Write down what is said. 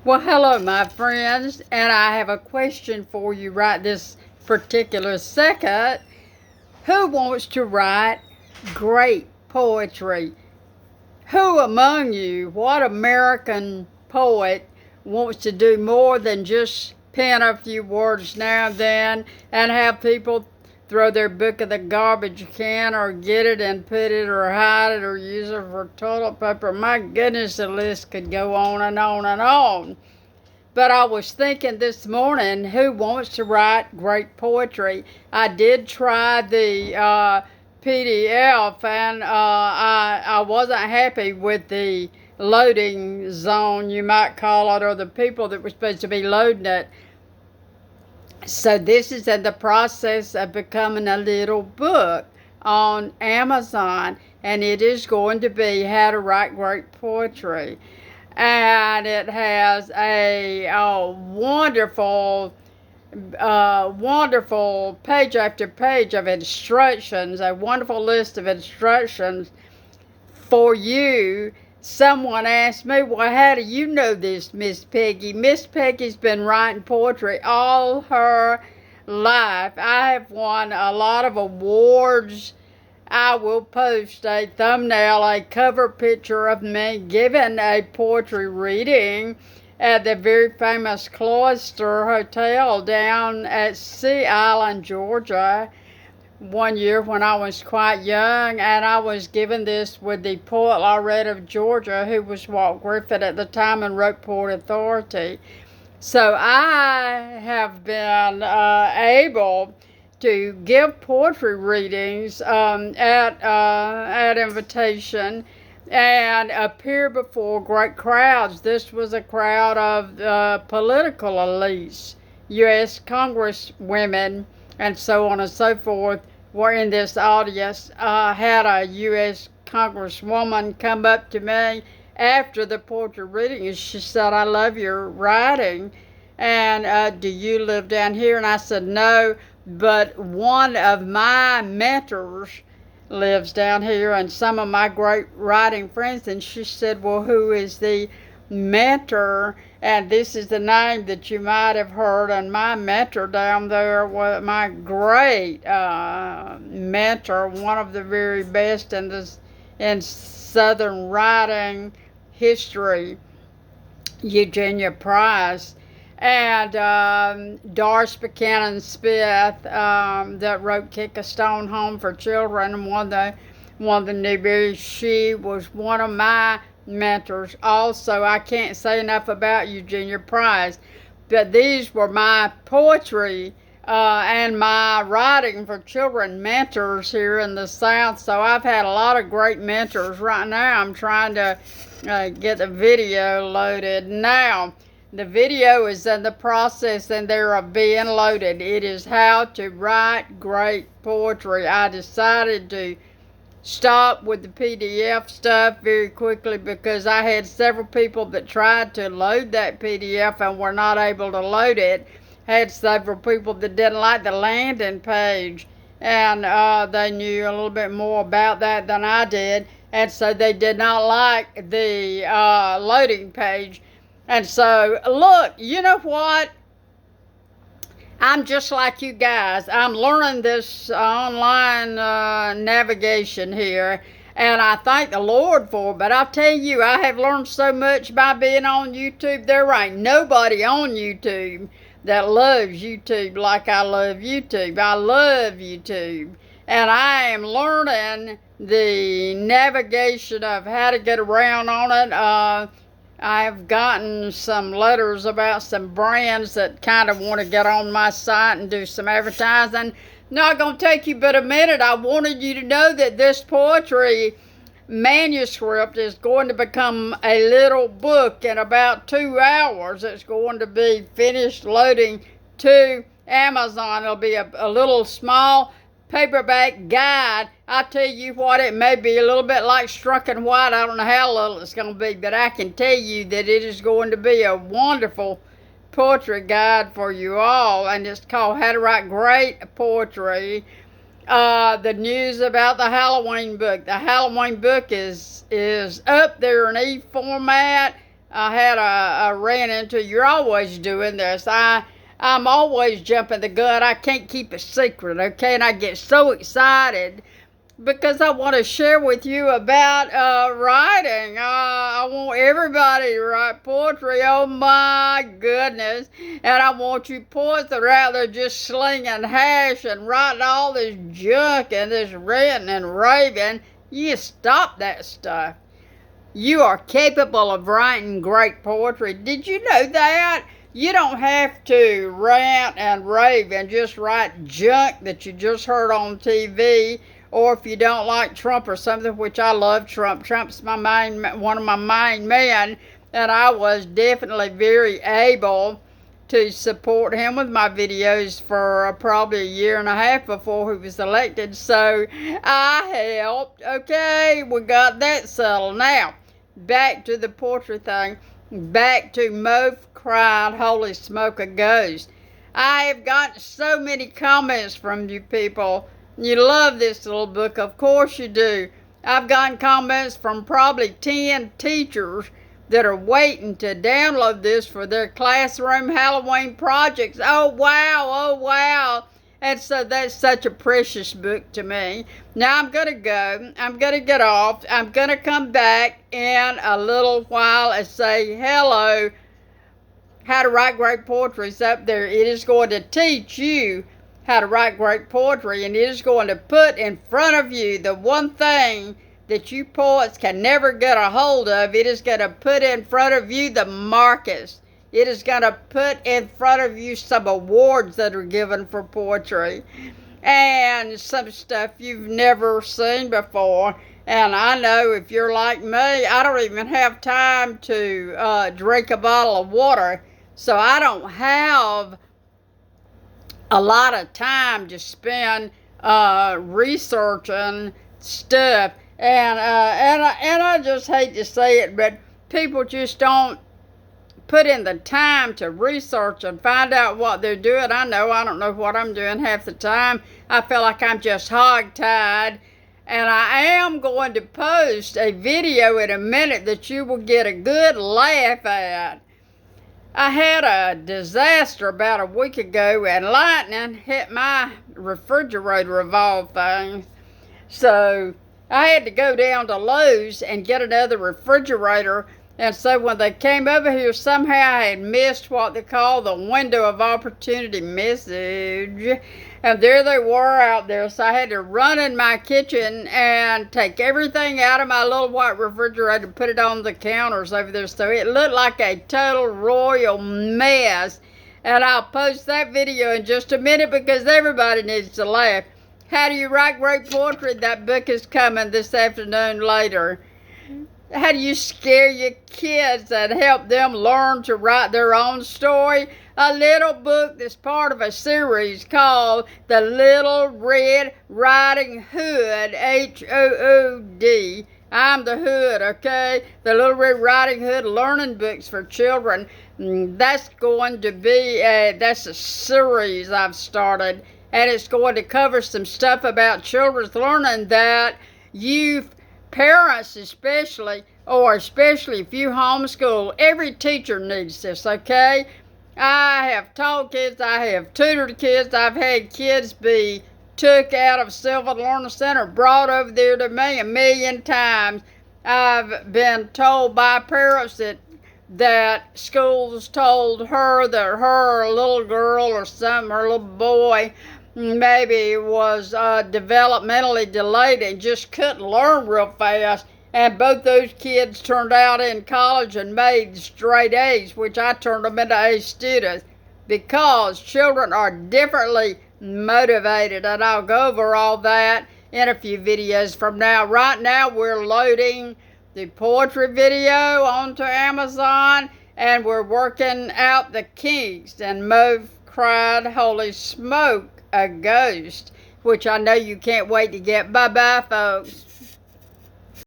Well, hello, my friends, and I have a question for you right this particular second. Who wants to write great poetry? Who among you, what American poet wants to do more than just pen a few words now and then and have people throw their book in the garbage can or get it and put it or hide it or use it for toilet paper? My goodness, the list could go on and on and on. But I was thinking this morning, who wants to write great poetry? I did try the PDF, and I wasn't happy with the loading zone, you might call it, or the people that were supposed to be loading it. So this is in the process of becoming a little book on Amazon, and it is going to be How to Write Great Poetry. And it has a wonderful page after page of instructions, a wonderful list of instructions for you. Someone asked me, well, how do you know this, Miss Peggy? Miss Peggy's been writing poetry all her life. I have won a lot of awards. I will post a thumbnail, a cover picture of me giving a poetry reading at the very famous Cloister Hotel down at Sea Island, Georgia, one year when I was quite young, and I was given this with the poet laureate of Georgia, who was Walt Griffith at the time and wrote Port Authority. So I have been able to give poetry readings at invitation and appear before great crowds. This was a crowd of political elites, U.S. Congresswomen, and so on and so forth were in this audience. I had a U.S. Congresswoman come up to me after the poetry reading and she said, I love your writing, and do you live down here? And I said, no, but one of my mentors lives down here and some of my great writing friends. And she said, well, who is the mentor? And this is the name that you might have heard. And my mentor down there was my great mentor, one of the very best in Southern writing history, Eugenia Price. And Doris Buchanan Smith, that wrote Kick a Stone Home for Children and won the Newberry. She was one of my mentors. Also, I can't say enough about Eugenia Price, but these were my poetry and my writing for children mentors here in the South. So I've had a lot of great mentors. Right now I'm trying to get the video loaded now. The video is in the process and they're being loaded. It is how to write great poetry. I decided to stop with the PDF stuff very quickly because I had several people that tried to load that PDF and were not able to load it. Had several people that didn't like the landing page, and they knew a little bit more about that than I did, and so they did not like the loading page. And so, look, you know what? I'm just like you guys. I'm learning this online navigation here, and I thank the Lord for it. But I'll tell you, I have learned so much by being on YouTube. There ain't nobody on YouTube that loves YouTube like I love YouTube. I love YouTube, and I am learning the navigation of how to get around on it. I've gotten some letters about some brands that kind of want to get on my site and do some advertising. Not going to take you but a minute. I wanted you to know that this poetry manuscript is going to become a little book in about 2 hours. It's going to be finished loading to Amazon. It'll be a little small paperback guide. I tell you what, it may be a little bit like Strunk and White. I don't know how little it's going to be, but I can tell you that it is going to be a wonderful poetry guide for you all, and it's called How to Write Great Poetry. The news about the Halloween book. The Halloween book is up there in e-format. I had a ran into, you're always doing this. I'm always jumping the gun. I can't keep a secret, okay? And I get so excited because I want to share with you about writing. I want everybody to write poetry. Oh my goodness. And I want you poets that are out there just slinging hash and writing all this junk and this ranting and raving. You stop that stuff. You are capable of writing great poetry. Did you know that? You don't have to rant and rave and just write junk that you just heard on TV. Or if you don't like Trump or something, which I love Trump. Trump's one of my main men, and I was definitely very able to support him with my videos for probably a year and a half before he was elected. So I helped. Okay, we got that settled. Now, back to the poetry thing. Back to Move Cried, Holy Smoke, a Ghost. I have gotten so many comments from you people. You love this little book. Of course you do. I've gotten comments from probably 10 teachers that are waiting to download this for their classroom Halloween projects. Oh, wow. Oh, wow. And so that's such a precious book to me. Now I'm going to go. I'm going to get off. I'm going to come back in a little while and say hello. How to Write Great Poetry is up there. It is going to teach you how to write great poetry, and it is going to put in front of you the one thing that you poets can never get a hold of. It is going to put in front of you the markers. It is going to put in front of you some awards that are given for poetry and some stuff you've never seen before. And I know if you're like me, I don't even have time to drink a bottle of water, so I don't have a lot of time to spend researching stuff, and I just hate to say it, but people just don't put in the time to research and find out what they're doing. I don't know what I'm doing half the time. I feel like I'm just hogtied, and I am going to post a video in a minute that you will get a good laugh at. I had a disaster about a week ago, and lightning hit my refrigerator of all things. So I had to go down to Lowe's and get another refrigerator. And so when they came over here, somehow I had missed what they call the window of opportunity message. And there they were out there. So I had to run in my kitchen and take everything out of my little white refrigerator and put it on the counters over there. So it looked like a total royal mess. And I'll post that video in just a minute because everybody needs to laugh. How do you write great poetry? That book is coming this afternoon later. How do you scare your kids and help them learn to write their own story? A little book that's part of a series called The Little Red Riding Hood, Hood. I'm the hood, okay? The Little Red Riding Hood learning books for children. That's going to be that's a series I've started, and it's going to cover some stuff about children's learning that parents especially, or especially if you homeschool, every teacher needs this, okay? I have taught kids, I have tutored kids, I've had kids be took out of Sylvan Learning Center, brought over there to me 1,000,000 times. I've been told by parents that schools told her that her little girl or her little boy maybe was developmentally delayed and just couldn't learn real fast. And both those kids turned out in college and made straight A's, which I turned them into A students, because children are differently motivated. And I'll go over all that in a few videos from now. Right now we're loading the poetry video onto Amazon, and we're working out the kinks. And Move Cried, Holy Smoke, a Ghost, which I know you can't wait to get. Bye-bye, folks.